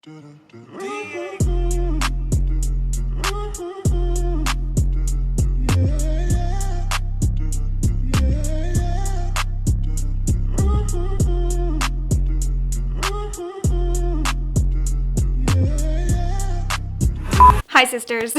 Hi sisters.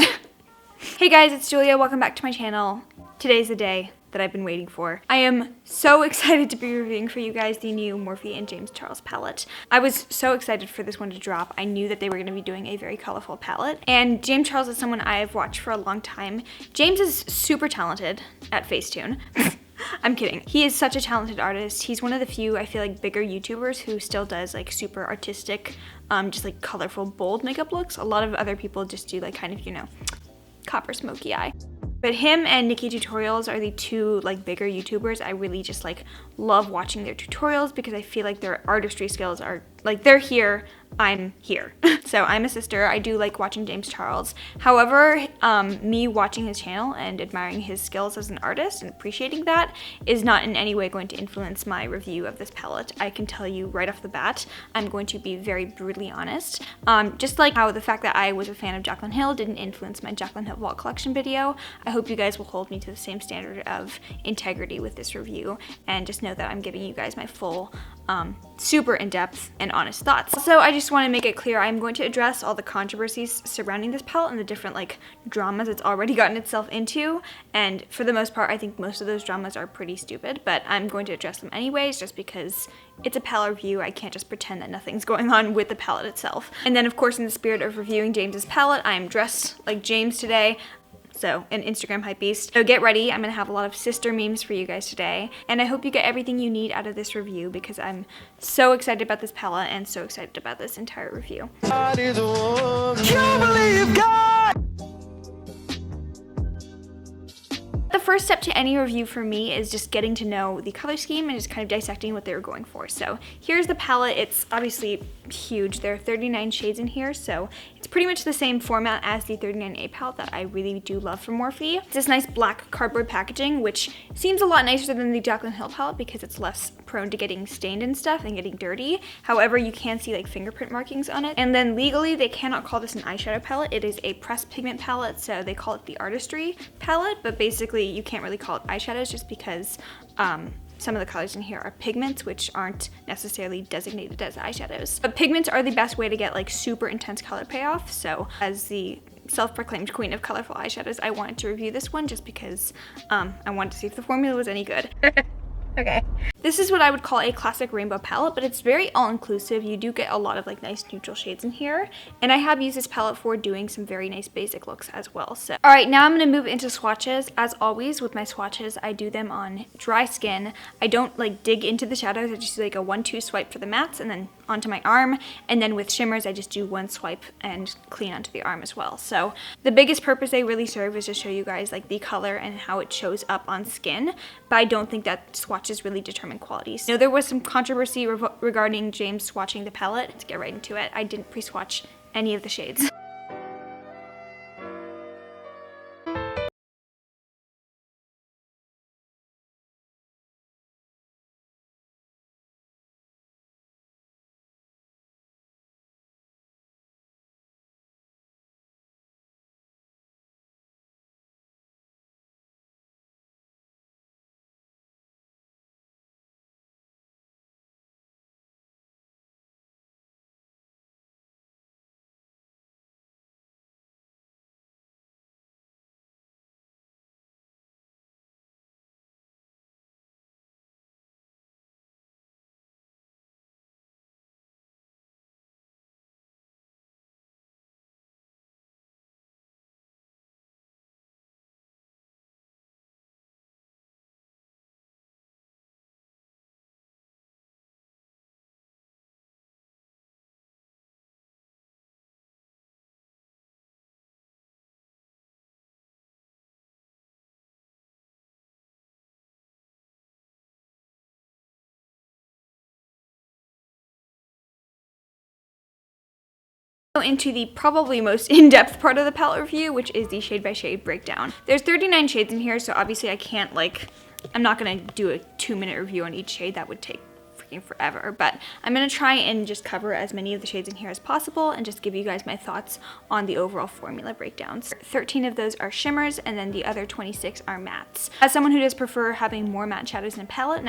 Hey guys, it's Julia. Welcome back to my channel. Today's the day that I've been waiting for. I am so excited to be reviewing for you guys the new Morphe and James Charles palette. I was so excited for this one to drop. I knew that they were going to be doing a very colorful palette. And James Charles is someone I've watched for a long time. James is super talented at Facetune. I'm kidding. He is such a talented artist. He's one of the few, I feel like, bigger YouTubers who still does like super artistic, just like colorful, bold makeup looks. A lot of other people just do like kind of, you know, copper smoky eye. But him and Nikki Tutorials are the two like bigger YouTubers. I really just like love watching their tutorials because I feel like their artistry skills are like, they're here, I'm here. So I'm a sister. I do like watching James Charles. However, me watching his channel and admiring his skills as an artist and appreciating that is not in any way going to influence my review of this palette. I can tell you right off the bat, I'm going to be very brutally honest. Just like how the fact that I was a fan of Jaclyn Hill didn't influence my Jaclyn Hill Vault Collection video, I hope you guys will hold me to the same standard of integrity with this review and just know that I'm giving you guys my full, super in-depth and honest thoughts. Also, I just want to make it clear I'm going to address all the controversies surrounding this palette and the different like dramas it's already gotten itself into, and for the most part I think most of those dramas are pretty stupid, but I'm going to address them anyways just because it's a palette review. I can't just pretend that nothing's going on with the palette itself. And then of course, in the spirit of reviewing James's palette, I am dressed like James today. So, an Instagram hypebeast. So get ready, I'm gonna have a lot of sister memes for you guys today. And I hope you get everything you need out of this review because I'm so excited about this palette and so excited about this entire review. God is a woman. You believe God! The first step to any review for me is just getting to know the color scheme and just kind of dissecting what they were going for. So here's the palette. It's obviously huge. There are 39 shades in here, so it's pretty much the same format as the 39A palette that I really do love from Morphe. It's this nice black cardboard packaging, which seems a lot nicer than the Jaclyn Hill palette because it's less prone to getting stained and stuff and getting dirty. However, you can see like fingerprint markings on it. And then legally, they cannot call this an eyeshadow palette. It is a pressed pigment palette, so they call it the artistry palette, but basically you can't really call it eyeshadows just because some of the colors in here are pigments, which aren't necessarily designated as eyeshadows. But pigments are the best way to get like super intense color payoff. So as the self-proclaimed queen of colorful eyeshadows, I wanted to review this one just because I wanted to see if the formula was any good. Okay. This is what I would call a classic rainbow palette, but it's very all-inclusive. You do get a lot of like nice neutral shades in here, and I have used this palette for doing some very nice basic looks as well. So, all right, now I'm gonna move into swatches. As always with my swatches, I do them on dry skin. I don't like dig into the shadows. I just do like a 1-2 swipe for the mattes and then onto my arm, and then with shimmers I just do one swipe and clean onto the arm as well. So the biggest purpose they really serve is to show you guys like the color and how it shows up on skin, but I don't think that swatches really determine quality. So there was some controversy regarding James swatching the palette. Let's get right into it. I didn't pre-swatch any of the shades. Into the probably most in-depth part of the palette review, which is the shade by shade breakdown. There's 39 shades in here, so obviously I can't like, I'm not gonna do a 2-minute review on each shade. That would take taking forever, but I'm going to try and just cover as many of the shades in here as possible and just give you guys my thoughts on the overall formula breakdowns. 13 of those are shimmers, and then the other 26 are mattes. As someone who does prefer having more matte shadows in a palette, and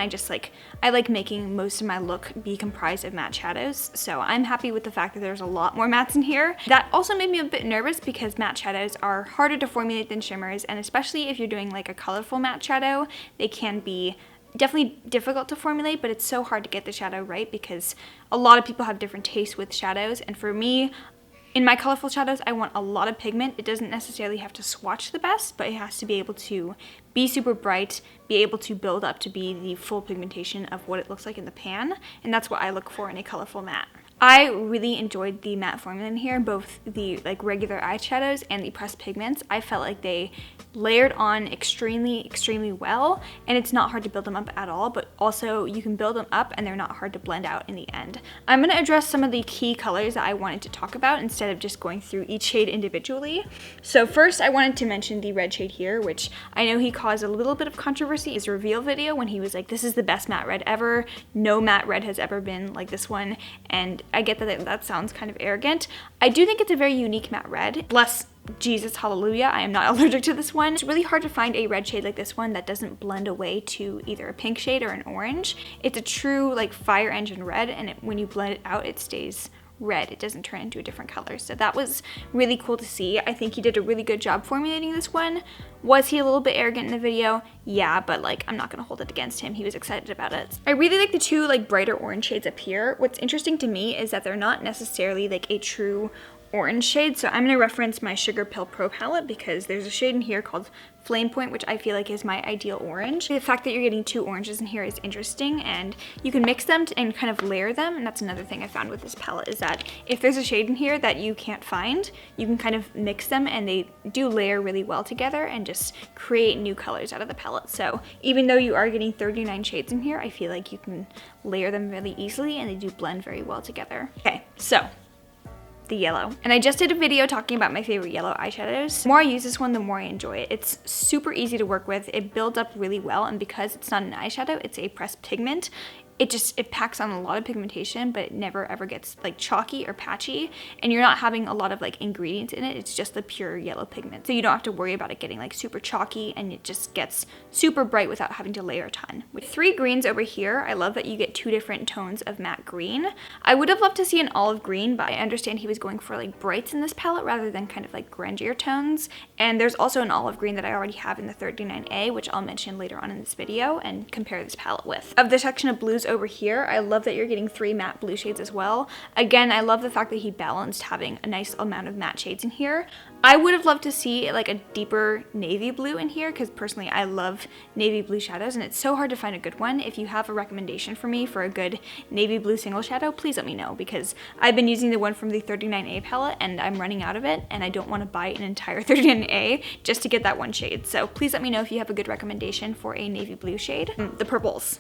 I like making most of my look be comprised of matte shadows, so I'm happy with the fact that there's a lot more mattes in here. That also made me a bit nervous because matte shadows are harder to formulate than shimmers, and especially if you're doing like a colorful matte shadow, they can be definitely difficult to formulate, but it's so hard to get the shadow right because a lot of people have different tastes with shadows, and for me, in my colorful shadows, I want a lot of pigment. It doesn't necessarily have to swatch the best, but it has to be able to be super bright, be able to build up to be the full pigmentation of what it looks like in the pan, and that's what I look for in a colorful matte. I really enjoyed the matte formula in here, both the like regular eyeshadows and the pressed pigments. I felt like they layered on extremely well, and it's not hard to build them up at all, but also you can build them up and they're not hard to blend out in the end. I'm going to address some of the key colors that I wanted to talk about instead of just going through each shade individually. So first I wanted to mention the red shade here, which I know he caused a little bit of controversy in his reveal video when he was like, this is the best matte red ever, no matte red has ever been like this one, and I get that that sounds kind of arrogant. I do think it's a very unique matte red. Bless Jesus, hallelujah, I am not allergic to this one. It's really hard to find a red shade like this one that doesn't blend away to either a pink shade or an orange. It's a true like fire engine red, and when you blend it out, it stays red. It doesn't turn into a different color. So that was really cool to see. I think he did a really good job formulating this one. Was he a little bit arrogant in the video? Yeah, but like I'm not gonna hold it against him. He was excited about it. I really like the two like brighter orange shades up here. What's interesting to me is that they're not necessarily like a true orange shade, so I'm going to reference my Sugar Pill Pro palette because there's a shade in here called Flame Point, which I feel like is my ideal orange. The fact that you're getting two oranges in here is interesting, and you can mix them and kind of layer them, and that's another thing I found with this palette is that if there's a shade in here that you can't find, you can kind of mix them and they do layer really well together and just create new colors out of the palette. So even though you are getting 39 shades in here, I feel like you can layer them really easily and they do blend very well together. Okay, so the yellow. And I just did a video talking about my favorite yellow eyeshadows. The more I use this one, the more I enjoy it. It's super easy to work with. It builds up really well, and because it's not an eyeshadow, it's a pressed pigment, it packs on a lot of pigmentation, but it never ever gets like chalky or patchy, and you're not having a lot of like ingredients in it. It's just the pure yellow pigment. So you don't have to worry about it getting like super chalky, and it just gets super bright without having to layer a ton. With three greens over here, I love that you get two different tones of matte green. I would have loved to see an olive green, but I understand he was going for like brights in this palette rather than kind of like grandier tones. And there's also an olive green that I already have in the 39A, which I'll mention later on in this video and compare this palette with. Of the section of blues over here, I love that you're getting three matte blue shades as well. Again, I love the fact that he balanced having a nice amount of matte shades in here. I would have loved to see like a deeper navy blue in here because personally I love navy blue shadows, and it's so hard to find a good one. If you have a recommendation for me for a good navy blue single shadow, please let me know, because I've been using the one from the 39A palette and I'm running out of it, and I don't want to buy an entire 39A just to get that one shade. So please let me know if you have a good recommendation for a navy blue shade. The purples.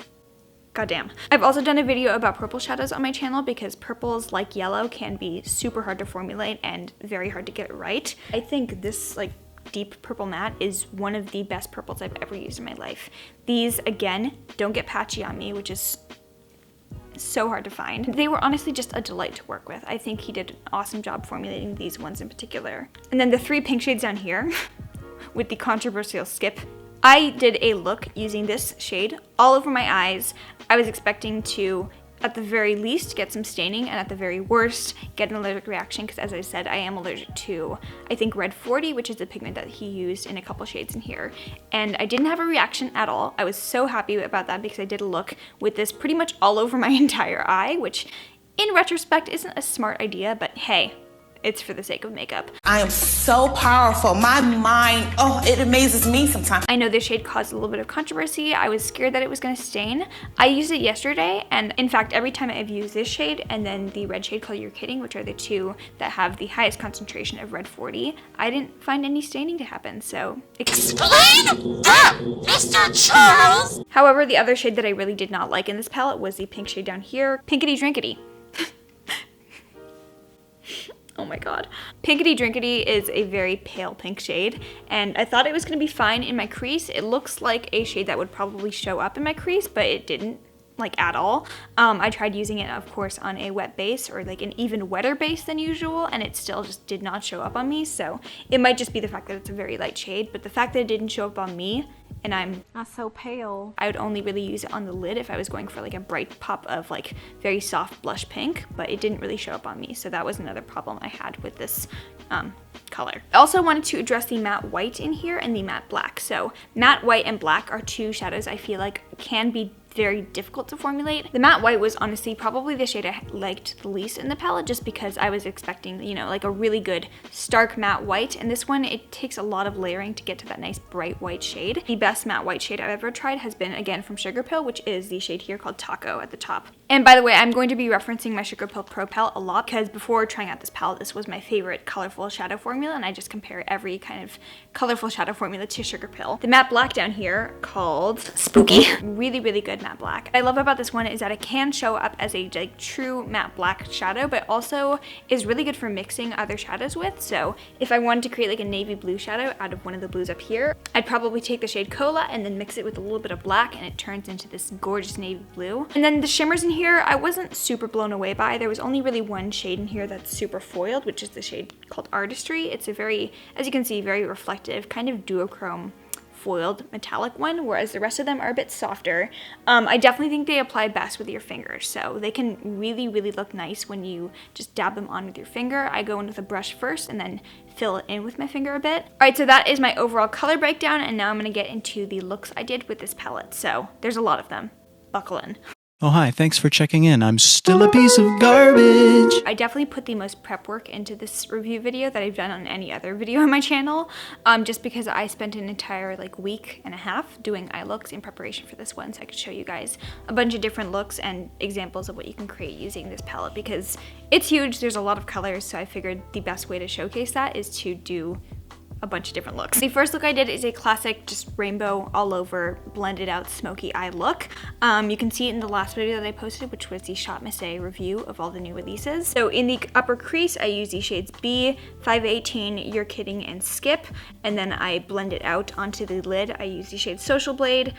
Goddamn. I've also done a video about purple shadows on my channel because purples, like yellow, can be super hard to formulate and very hard to get it right. I think this like deep purple matte is one of the best purples I've ever used in my life. These, again, don't get patchy on me, which is so hard to find. They were honestly just a delight to work with. I think he did an awesome job formulating these ones in particular. And then the three pink shades down here with the controversial skip. I did a look using this shade all over my eyes. I was expecting to, at the very least, get some staining, and at the very worst, get an allergic reaction, because as I said, I am allergic to, I think, red 40, which is the pigment that he used in a couple shades in here. And I didn't have a reaction at all. I was so happy about that because I did a look with this pretty much all over my entire eye, which in retrospect isn't a smart idea, but hey, it's for the sake of makeup. I am so powerful. My mind, oh, it amazes me sometimes. I know this shade caused a little bit of controversy. I was scared that it was gonna stain. I used it yesterday, and in fact, every time I've used this shade and then the red shade called You're Kidding, which are the two that have the highest concentration of red 40, I didn't find any staining to happen, so explain that, Mr. Charles! However, the other shade that I really did not like in this palette was the pink shade down here, Pinkity Drinkity. Oh my god. Pinkity Drinkity is a very pale pink shade, and I thought it was going to be fine in my crease. It looks like a shade that would probably show up in my crease, but it didn't. like at all. I tried using it, of course, on a wet base or like an even wetter base than usual, and it still just did not show up on me. So it might just be the fact that it's a very light shade, but the fact that it didn't show up on me, and I'm not so pale, I would only really use it on the lid if I was going for like a bright pop of like very soft blush pink, but it didn't really show up on me. So that was another problem I had with this color. I also wanted to address the matte white in here and the matte black. So matte white and black are two shadows I feel like can be very difficult to formulate. The matte white was honestly probably the shade I liked the least in the palette, just because I was expecting, you know, like a really good stark matte white, and this one, it takes a lot of layering to get to that nice bright white shade. The best matte white shade I've ever tried has been, again, from Sugarpill, which is the shade here called Taco at the top. And by the way, I'm going to be referencing my Sugarpill Pro palette a lot, because before trying out this palette, this was my favorite colorful shadow formula, and I just compare every kind of colorful shadow formula to Sugarpill. The matte black down here, called Spooky, really, really good matte black. What I love about this one is that it can show up as a like true matte black shadow, but also is really good for mixing other shadows with. So if I wanted to create like a navy blue shadow out of one of the blues up here, I'd probably take the shade Cola and then mix it with a little bit of black, and it turns into this gorgeous navy blue. And then the shimmers in here, I wasn't super blown away by. There was only really one shade in here that's super foiled, which is the shade called Artistry. It's a very, as you can see, very reflective, kind of duochrome foiled metallic one, whereas the rest of them are a bit softer. I definitely think they apply best with your fingers, so they can really, really look nice when you just dab them on with your finger. I go in with a brush first and then fill it in with my finger a bit. All right, so that is my overall color breakdown, and now I'm gonna get into the looks I did with this palette. So there's a lot of them. Buckle in. Oh, hi, thanks for checking in. I'm still a piece of garbage. I definitely put the most prep work into this review video that I've done on any other video on my channel, just because I spent an entire like week and a half doing eye looks in preparation for this one, so I could show you guys a bunch of different looks and examples of what you can create using this palette, because it's huge, there's a lot of colors, so I figured the best way to showcase that is to do a bunch of different looks. The first look I did is a classic, just rainbow all over, blended out smoky eye look. You can see it in the last video that I posted, which was the Shot Miss A review of all the new releases. So in the upper crease, I use the shades B, 518, You're Kidding, and Skip, and then I blend it out onto the lid. I use the shades Social Blade,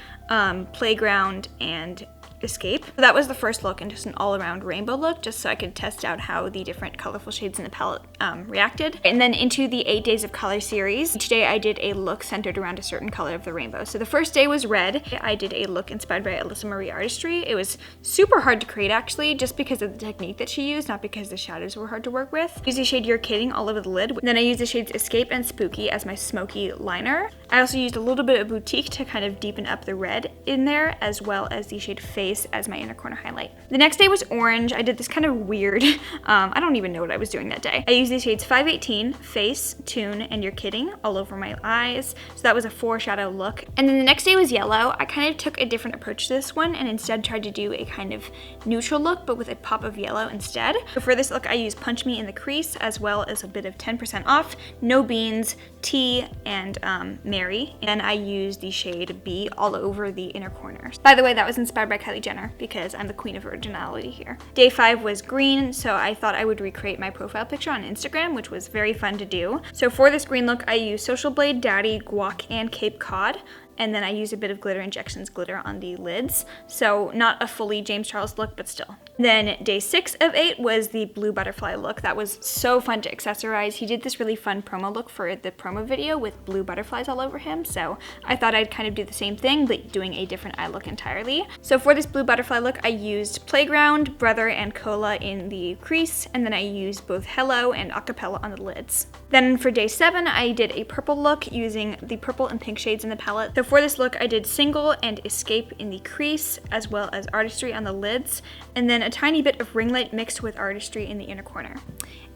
Playground, and Escape. So that was the first look, and just an all-around rainbow look, just so I could test out how the different colorful shades in the palette reacted. And then into the 8 Days of Color series, each day I did a look centered around a certain color of the rainbow. So the first day was red. I did a look inspired by Alyssa Marie Artistry. It was super hard to create, actually, just because of the technique that she used, not because the shadows were hard to work with. I used the shade You're Kidding all over the lid. Then I used the shades Escape and Spooky as my smoky liner. I also used a little bit of Boutique to kind of deepen up the red in there, as well as the shade Face as my inner corner highlight. The next day was orange. I did this kind of weird, I don't even know what I was doing that day. I used the shades 518, Face, Tune, and You're Kidding all over my eyes. So that was a foreshadow look. And then the next day was yellow. I kind of took a different approach to this one and instead tried to do a kind of neutral look, but with a pop of yellow instead. So for this look, I used Punch Me in the crease, as well as a bit of 10% off, No Beans, Tea, and Mary. And I used the shade B all over the inner corners. By the way, that was inspired by Kylie Jenner, because I'm the queen of originality here. Day 5 was green, so I thought I would recreate my profile picture on Instagram, which was very fun to do. So for this green look, I used Social Blade, Daddy, Guac, and Cape Cod. And then I used a bit of Glitter Injections glitter on the lids. So not a fully James Charles look, but still. Then day 6 of 8 was the blue butterfly look. That was so fun to accessorize. He did this really fun promo look for the promo video with blue butterflies all over him. So I thought I'd kind of do the same thing, but doing a different eye look entirely. So for this blue butterfly look, I used Playground, Brother, and Cola in the crease. And then I used both Hello and Acapella on the lids. Then for day 7, I did a purple look using the purple and pink shades in the palette. So for this look, I did Single and Escape in the crease, as well as Artistry on the lids, and then a tiny bit of ring light mixed with Artistry in the inner corner.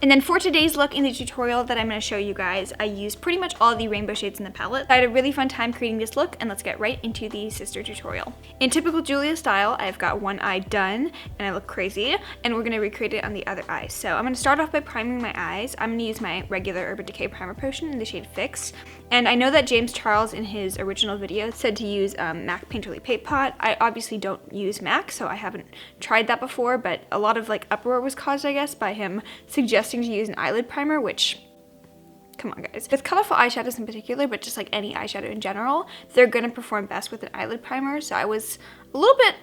And then for today's look in the tutorial that I'm going to show you guys, I used pretty much all the rainbow shades in the palette. I had a really fun time creating this look, and let's get right into the sister tutorial. In typical Julia style, I've got one eye done, and I look crazy, and we're going to recreate it on the other eye. So I'm going to start off by priming my eyes. I'm going to use my regular Urban Decay Primer Potion in the shade Fix. And I know that James Charles in his original video said to use MAC Painterly Paint Pot. I obviously don't use MAC, so I haven't tried that before, but a lot of like uproar was caused, I guess, by him suggesting to use an eyelid primer, which, come on guys. With colorful eyeshadows in particular, but just like any eyeshadow in general, they're gonna perform best with an eyelid primer. So I was a little bit,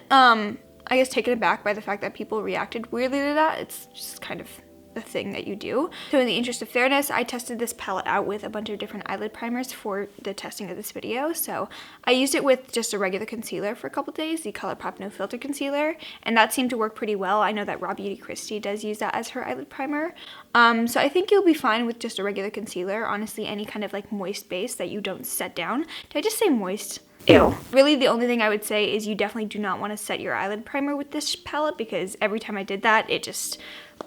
I I guess, taken aback by the fact that people reacted weirdly to that. It's just kind of the thing that you do. So in the interest of fairness, I tested this palette out with a bunch of different eyelid primers for the testing of this video. So I used it with just a regular concealer for a couple days, the Colourpop No Filter Concealer, and that seemed to work pretty well. I know that Raw Beauty Christie does use that as her eyelid primer. So I think you'll be fine with just a regular concealer. Honestly, any kind of like moist base that you don't set down. Did I just say moist? Ew. Really, the only thing I would say is you definitely do not want to set your eyelid primer with this palette, because every time I did that, it just,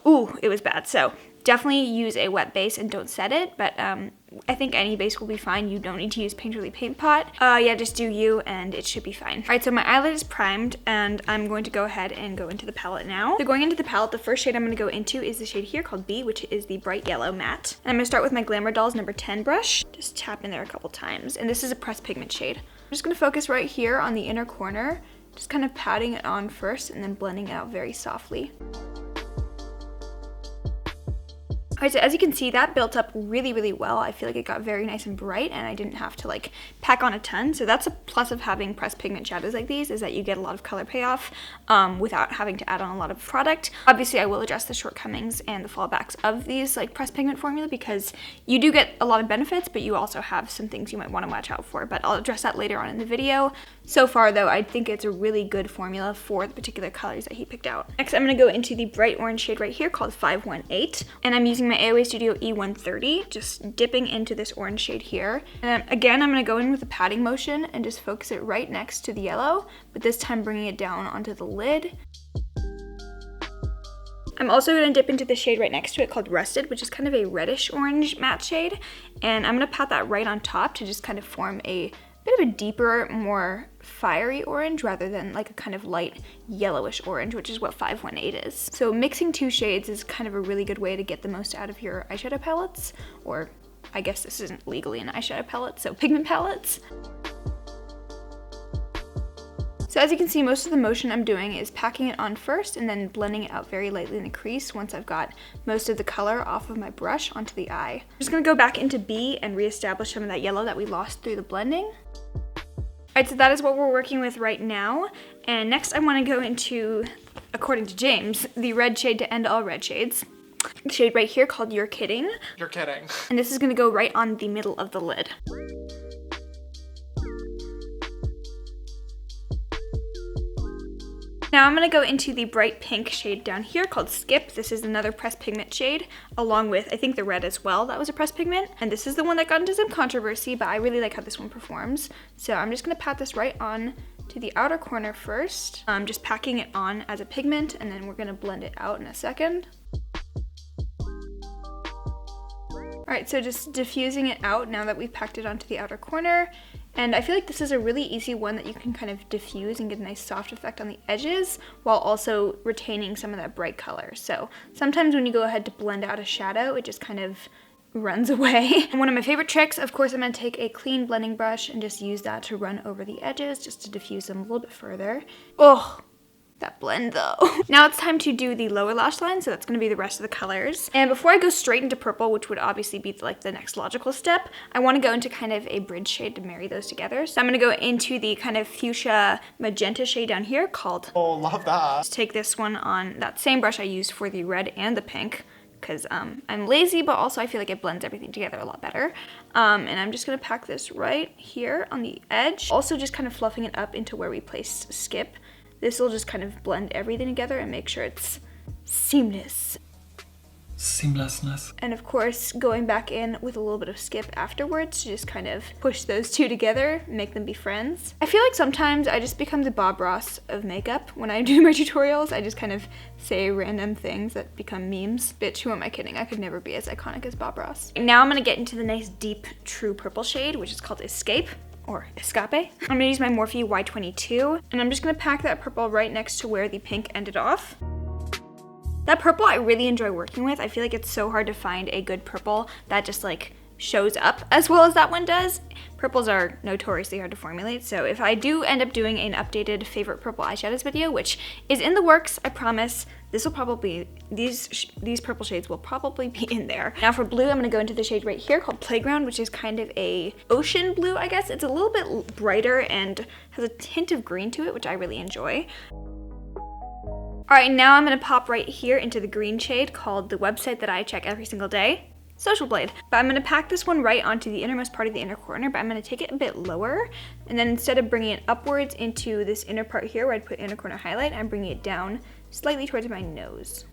ooh, it was bad. So definitely use a wet base and don't set it, but I think any base will be fine. You don't need to use Painterly Paint Pot. Yeah, just do you and it should be fine. All right, so my eyelid is primed and I'm going to go ahead and go into the palette now. So going into the palette, the first shade I'm going to go into is the shade here called B, which is the bright yellow matte. And I'm going to start with my Glamour Dolls number 10 brush. Just tap in there a couple times. And this is a pressed pigment shade. I'm just going to focus right here on the inner corner, just kind of patting it on first and then blending it out very softly. Alright, so as you can see, that built up really, really well. I feel like it got very nice and bright and I didn't have to like pack on a ton. So that's a plus of having pressed pigment shadows like these, is that you get a lot of color payoff without having to add on a lot of product. Obviously, I will address the shortcomings and the fallbacks of these like pressed pigment formula, because you do get a lot of benefits, but you also have some things you might want to watch out for. But I'll address that later on in the video. So far though, I think it's a really good formula for the particular colors that he picked out. Next, I'm going to go into the bright orange shade right here called 518. And I'm using my AOA Studio E130, just dipping into this orange shade here. And then, again, I'm going to go in with a patting motion and just focus it right next to the yellow, but this time bringing it down onto the lid. I'm also going to dip into the shade right next to it called Rusted, which is kind of a reddish orange matte shade. And I'm going to pat that right on top to just kind of form a bit of a deeper, more fiery orange rather than like a kind of light yellowish orange, which is what 518 is. So mixing two shades is kind of a really good way to get the most out of your eyeshadow palettes, or I guess this isn't legally an eyeshadow palette, so pigment palettes. So as you can see, most of the motion I'm doing is packing it on first and then blending it out very lightly in the crease once I've got most of the color off of my brush onto the eye. I'm just gonna go back into B and reestablish some of that yellow that we lost through the blending. Alright, so that is what we're working with right now. And next I want to go into, according to James, the red shade to end all red shades. The shade right here called You're Kidding. You're kidding. And this is going to go right on the middle of the lid. Now I'm going to go into the bright pink shade down here called Skip. This is another pressed pigment shade, along with, I think, the red as well. That was a pressed pigment. And this is the one that got into some controversy, but I really like how this one performs. So I'm just going to pat this right on to the outer corner first. I'm just packing it on as a pigment, and then we're going to blend it out in a second. Alright, so just diffusing it out now that we've packed it onto the outer corner. And I feel like this is a really easy one that you can kind of diffuse and get a nice soft effect on the edges while also retaining some of that bright color. So sometimes when you go ahead to blend out a shadow, it just kind of runs away. And one of my favorite tricks, of course, I'm going to take a clean blending brush and just use that to run over the edges just to diffuse them a little bit further. Oh, that blend though. Now it's time to do the lower lash line, so that's going to be the rest of the colors. And before I go straight into purple, which would obviously be like the next logical step, I want to go into kind of a bridge shade to marry those together. So I'm going to go into the kind of fuchsia magenta shade down here called, Oh, love that. let's take this one on that same brush I used for the red and the pink, because I'm lazy, but also I feel like it blends everything together a lot better. And I'm just going to pack this right here on the edge. Also just kind of fluffing it up into where we placed Skip. This will just kind of blend everything together and make sure it's seamless. Seamlessness. And of course, going back in with a little bit of Skip afterwards to just kind of push those two together, make them be friends. I feel like sometimes I just become the Bob Ross of makeup. When I do my tutorials, I just kind of say random things that become memes. Bitch, who am I kidding? I could never be as iconic as Bob Ross. Now I'm gonna get into the nice deep true purple shade, which is called Escape. Or Escape. I'm gonna use my Morphe Y22, and I'm just gonna pack that purple right next to where the pink ended off. That purple I really enjoy working with. I feel like it's so hard to find a good purple that just like shows up as well as that one does. Purples are notoriously hard to formulate, so if I do end up doing an updated favorite purple eyeshadows video, which is in the works, I promise, this will probably, these purple shades will probably be in there. Now for blue, I'm gonna go into the shade right here called Playground, which is kind of a ocean blue, I guess. It's a little bit brighter and has a hint of green to it, which I really enjoy. Alright, now I'm going to pop right here into the green shade called the website that I check every single day, Shortbread. But I'm going to pack this one right onto the innermost part of the inner corner, but I'm going to take it a bit lower, and then instead of bringing it upwards into this inner part here where I'd put inner corner highlight, I'm bringing it down slightly towards my nose.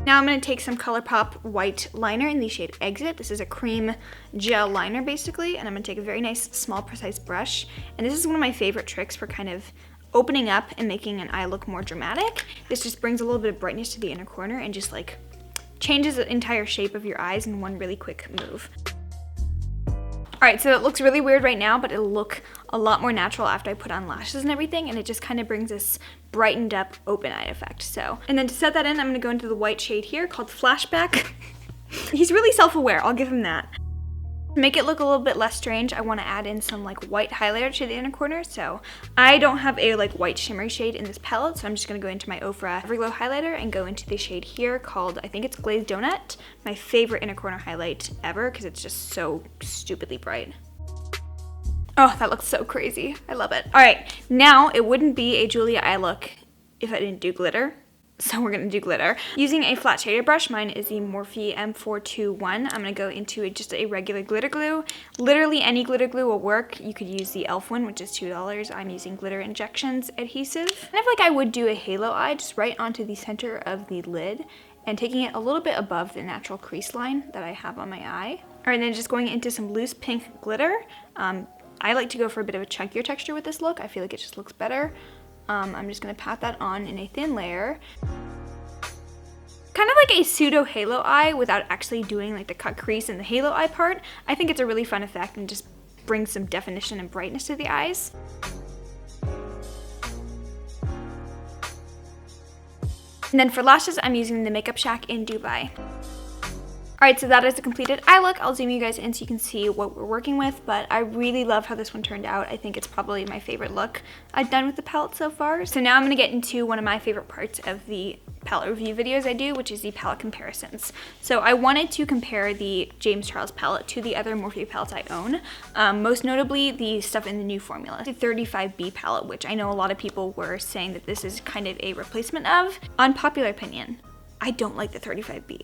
Now I'm going to take some Colourpop white liner in the shade Exit. This is a cream gel liner basically, and I'm going to take a very nice small precise brush, and this is one of my favorite tricks for kind of opening up and making an eye look more dramatic. This just brings a little bit of brightness to the inner corner and just like changes the entire shape of your eyes in one really quick move. Alright, so it looks really weird right now, but it'll look a lot more natural after I put on lashes and everything, and it just kind of brings this brightened up open eye effect. So, and then to set that in, I'm going to go into the white shade here called Flashback. He's really self-aware, I'll give him that. To make it look a little bit less strange, I want to add in some like white highlighter to the inner corner. So I don't have a like white shimmery shade in this palette, so I'm just going to go into my Ofra Everglow highlighter and go into the shade here called, I think it's Glazed Donut, my favorite inner corner highlight ever because it's just so stupidly bright. Oh, that looks so crazy. I love it. All right, now it wouldn't be a Julia eye look if I didn't do glitter. So we're going to do glitter. Using a flat shader brush, mine is the Morphe M421. I'm going to go into just a regular glitter glue. Literally any glitter glue will work. You could use the e.l.f. one, which is $2. I'm using Glitter Injections adhesive. Kind of like I would do a halo eye, just right onto the center of the lid and taking it a little bit above the natural crease line that I have on my eye. All right, and then just going into some loose pink glitter. I like to go for a bit of a chunkier texture with this look. I feel like it just looks better. I'm just going to pat that on in a thin layer. Kind of like a pseudo halo eye without actually doing like the cut crease and the halo eye part. I think it's a really fun effect and just brings some definition and brightness to the eyes. And then for lashes, I'm using the Makeup Shack in Dubai. Alright, so that is the completed eye look. I'll zoom you guys in so you can see what we're working with, but I really love how this one turned out. I think it's probably my favorite look I've done with the palette so far. So now I'm going to get into one of my favorite parts of the palette review videos I do, which is the palette comparisons. So I wanted to compare the James Charles palette to the other Morphe palettes I own, most notably the stuff in the new formula, the 35B palette, which I know a lot of people were saying that this is kind of a replacement of. Unpopular opinion, I don't like the 35B.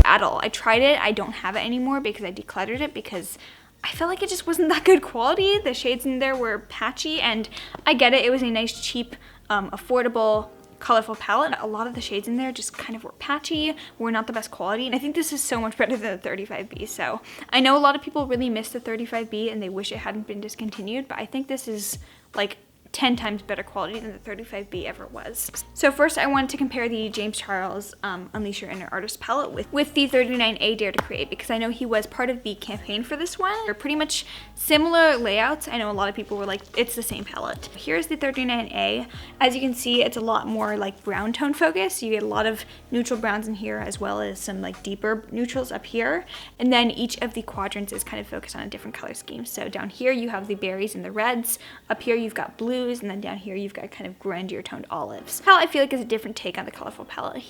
At all. I tried it, I don't have it anymore because I decluttered it because I felt like it just wasn't that good quality. The shades in there were patchy, and I get it, it was a nice, cheap, affordable, colorful palette. A lot of the shades in there just kind of were patchy, were not the best quality, and I think this is so much better than the 35B. So I know a lot of people really miss the 35B and they wish it hadn't been discontinued, but I think this is like 10 times better quality than the 35B ever was. So first I wanted to compare the James Charles Unleash Your Inner Artist palette with the 39A Dare to Create, because I know he was part of the campaign for this one. They're pretty much similar layouts. I know a lot of people were like, it's the same palette. Here's the 39A. As you can see, it's a lot more like brown tone focus. You get a lot of neutral browns in here as well as some like deeper neutrals up here. And then each of the quadrants is kind of focused on a different color scheme. So down here you have the berries and the reds. Up here you've got blue, and then down here you've got kind of grungier toned olives. Palette I feel like is a different take on the colorful palette.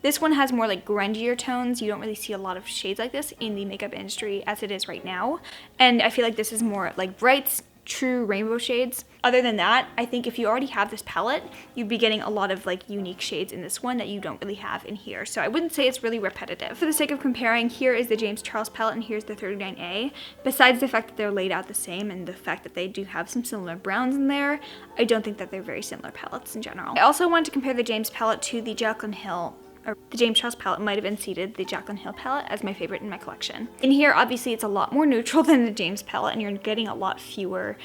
This one has more like grungier tones. You don't really see a lot of shades like this in the makeup industry as it is right now. And I feel like this is more like brights, true rainbow shades. Other than that, I think if you already have this palette, you'd be getting a lot of like unique shades in this one that you don't really have in here. So I wouldn't say it's really repetitive. For the sake of comparing, here is the James Charles palette and here's the 39A. Besides the fact that they're laid out the same and the fact that they do have some similar browns in there, I don't think that they're very similar palettes in general. I also wanted to compare the James palette to the Jaclyn Hill, or the James Charles palette might have unseated the Jaclyn Hill palette as my favorite in my collection. In here, obviously, it's a lot more neutral than the James palette, and you're getting a lot fewer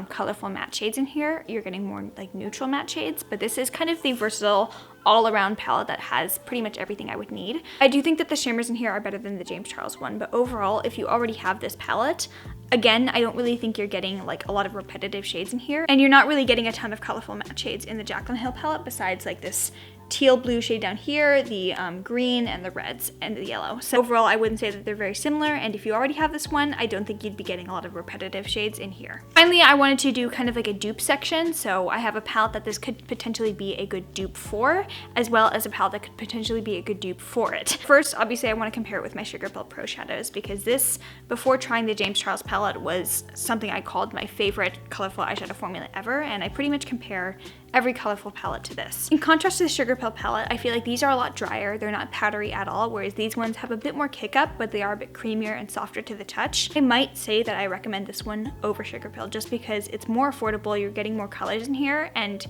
colorful matte shades in here. You're getting more like neutral matte shades, but this is kind of the versatile all-around palette that has pretty much everything I would need. I do think that the shimmers in here are better than the James Charles one, but overall, if you already have this palette, again, I don't really think you're getting like a lot of repetitive shades in here, and you're not really getting a ton of colorful matte shades in the Jaclyn Hill palette besides like this teal blue shade down here, the green, and the reds, and the yellow. So overall, I wouldn't say that they're very similar, and if you already have this one, I don't think you'd be getting a lot of repetitive shades in here. Finally, I wanted to do kind of like a dupe section, so I have a palette that this could potentially be a good dupe for, as well as a palette that could potentially be a good dupe for it. First, obviously, I want to compare it with my Sugarpill Pro Shadows, because this, before trying the James Charles palette, was something I called my favorite colorful eyeshadow formula ever, and I pretty much compare every colorful palette to this. In contrast to the Sugarpill palette, I feel like these are a lot drier. They're not powdery at all, whereas these ones have a bit more kick up, but they are a bit creamier and softer to the touch. I might say that I recommend this one over Sugarpill just because it's more affordable, you're getting more colors in here, and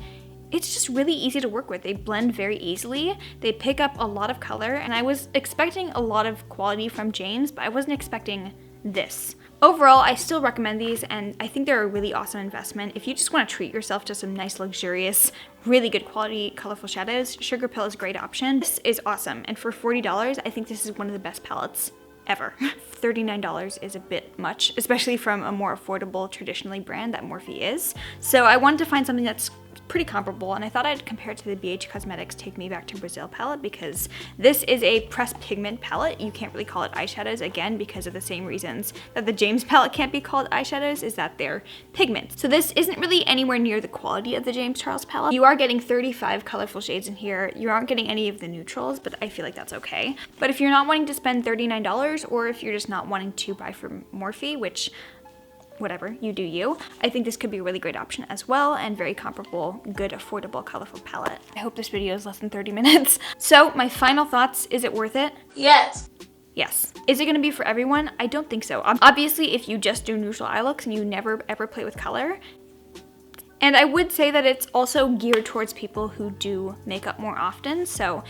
it's just really easy to work with. They blend very easily, they pick up a lot of color, and I was expecting a lot of quality from James, but I wasn't expecting this. Overall, I still recommend these, and I think they're a really awesome investment. If you just want to treat yourself to some nice, luxurious, really good quality, colorful shadows, Sugarpill is a great option. This is awesome, and for $40, I think this is one of the best palettes ever. $39 is a bit much, especially from a more affordable, traditionally brand that Morphe is. So I wanted to find something that's pretty comparable, and I thought I'd compare it to the BH Cosmetics Take Me Back to Brazil palette, because this is a pressed pigment palette. You can't really call it eyeshadows, again, because of the same reasons that the James palette can't be called eyeshadows, is that they're pigments. So this isn't really anywhere near the quality of the James Charles palette. You are getting 35 colorful shades in here. You aren't getting any of the neutrals, but I feel like that's okay. But if you're not wanting to spend $39, or if you're just not wanting to buy from Morphe, which whatever, you do you, I think this could be a really great option as well, and very comparable, good, affordable, colorful palette. I hope this video is less than 30 minutes. So my final thoughts, is it worth it? Yes. Yes. Is it going to be for everyone? I don't think so. Obviously, if you just do neutral eye looks and you never ever play with color, and I would say that it's also geared towards people who do makeup more often, so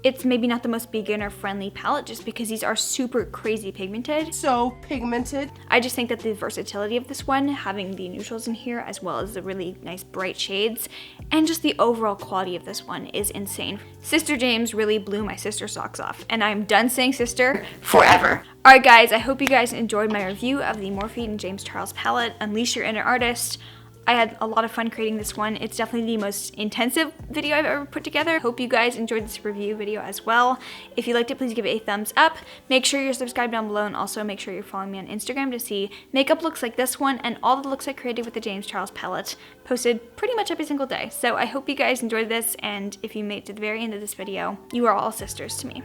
it's maybe not the most beginner-friendly palette just because these are super crazy pigmented. So pigmented. I just think that the versatility of this one, having the neutrals in here as well as the really nice bright shades, and just the overall quality of this one is insane. Sister James really blew my sister socks off, and I'm done saying sister forever. Alright guys, I hope you guys enjoyed my review of the Morphe and James Charles palette, Unleash Your Inner Artist. I had a lot of fun creating this one. It's definitely the most intensive video I've ever put together. Hope you guys enjoyed this review video as well. If you liked it, please give it a thumbs up. Make sure you're subscribed down below, and also make sure you're following me on Instagram to see makeup looks like this one and all the looks I created with the James Charles palette posted pretty much every single day. So I hope you guys enjoyed this, and if you made it to the very end of this video, you are all sisters to me.